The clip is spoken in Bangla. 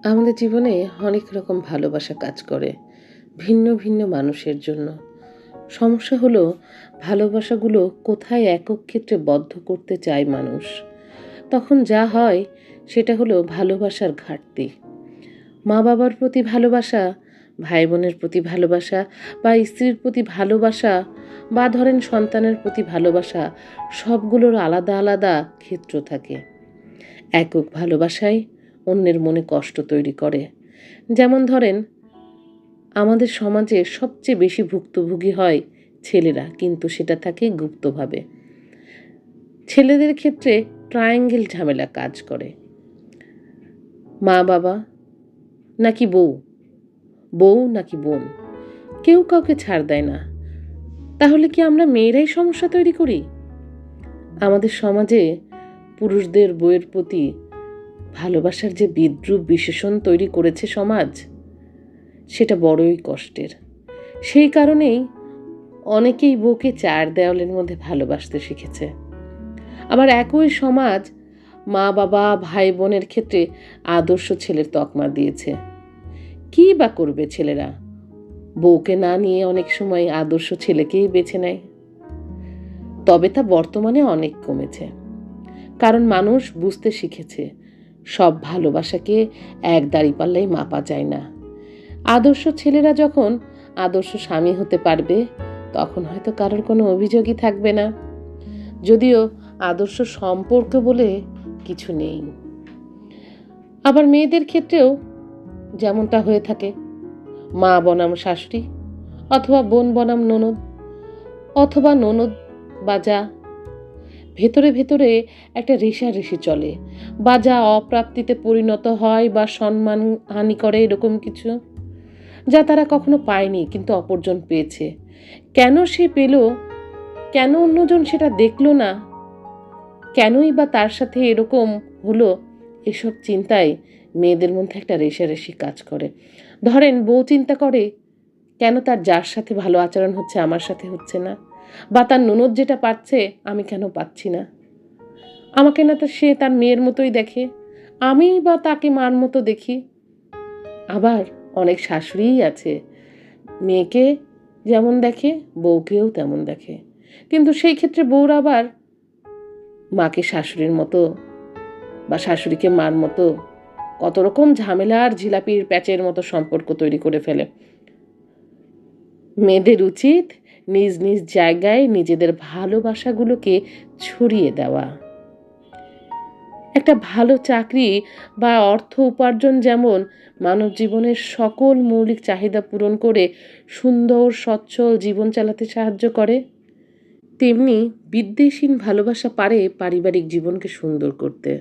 আমাদের জীবনে অনেক রকম ভালোবাসা কাজ করে ভিন্ন ভিন্ন মানুষের জন্য। সমস্যা হলো ভালোবাসাগুলো কোথায় একক ক্ষেত্রে বদ্ধ করতে চায় মানুষ। তখন যা হয় সেটা হলো ভালোবাসার ঘাটতি। মা বাবার প্রতি ভালোবাসা, ভাই বোনের প্রতি ভালোবাসা, বা স্ত্রীর প্রতি ভালোবাসা, বা ধরেন সন্তানের প্রতি ভালোবাসা, সবগুলোর আলাদা আলাদা ক্ষেত্র থাকে। একক ভালোবাসায় অন্যের মনে কষ্ট তৈরি করে। যেমন ধরেন, আমাদের সমাজে সবচেয়ে বেশি ভুক্তভোগী হয় ছেলেরা, কিন্তু সেটা থাকে গুপ্তভাবে। ছেলেদের ক্ষেত্রে ট্রায়াঙ্গেল ঝামেলা কাজ করে। মা বাবা নাকি বউ, বউ নাকি বোন, কেউ কাউকে ছাড় দেয় না। তাহলে কি আমরা মেয়েরাই সমস্যা তৈরি করি? আমাদের সমাজে পুরুষদের বউয়ের প্রতি ভালোবাসার যে বিদ্রূপ বিশেষণ তৈরি করেছে সমাজ, সেটা বড়ই কষ্টের। সেই কারণেই অনেকেই বউকে চার দেওয়ালের মধ্যে ভালোবাসতে শিখেছে। আবার একই সমাজ মা বাবা ভাই বোনের ক্ষেত্রে আদর্শ ছেলের তকমা দিয়েছে। কি বা করবে ছেলেরা? বউকে না নিয়ে অনেক সময় আদর্শ ছেলেকেই বেছে নেয়। তবে তা বর্তমানে অনেক কমেছে, কারণ মানুষ বুঝতে শিখেছে সব ভালোবাসাকে এক দাঁড়িপাল্লায় মাপা যায় না। আদর্শ ছেলেরা যখন আদর্শ স্বামী হতে পারবে, তখন হয়তো কারোর কোনো অভিযোগই থাকবে না। যদিও আদর্শ সম্পর্ক বলে কিছু নেই। আবার মেয়েদের ক্ষেত্রেও যেমনটা হয়ে থাকে, মা বনাম শাশুড়ি, অথবা বোন বনাম ননদ, অথবা ননদ বা যা। ভেতরে ভেতরে একটা রেষারেষি চলে, বা যা অপ্রাপ্তিতে পরিণত হয় বা সম্মান হানি করে, এরকম কিছু যা তারা কখনো পায়নি কিন্তু অপরজন পেয়েছে। কেন সে পেল, কেন অন্যজন সেটা দেখলো না, কেনই বা তার সাথে এরকম হলো, এসব চিন্তায় মেয়েদের মধ্যে একটা রেষারেষি কাজ করে। ধরেন, বউ চিন্তা করে কেন তার যার সাথে ভালো আচরণ হচ্ছে আমার সাথে হচ্ছে না, বা তার ননদ যেটা পাচ্ছে আমি কেন পাচ্ছি না, আমাকে না তো সে তার মেয়ের মতোই দেখে, আমি বা তাকে মার মতো দেখি। আবার অনেক শাশুড়িই আছে, মেয়েকে যেমন দেখে বউকেও তেমন দেখে, কিন্তু সেই ক্ষেত্রে বউরা আবার মাকে শাশুড়ির মতো বা শাশুড়িকে মার মতো কত রকম ঝামেলার ঝিলাপির প্যাচের মতো সম্পর্ক তৈরি করে ফেলে। মেয়েদের উচিত নিজ নিজ জায়গায় নিজেদের ভালোবাসাগুলোকে ছড়িয়ে দেওয়া। একটা ভালো চাকরি বা অর্থ উপার্জন যেমন মানব জীবনের সকল মৌলিক চাহিদা পূরণ করে সুন্দর সচ্ছল জীবন চালাতে সাহায্য করে, তেমনি বিদ্বেষহীন ভালোবাসা পারে পারিবারিক জীবনকে সুন্দর করতে।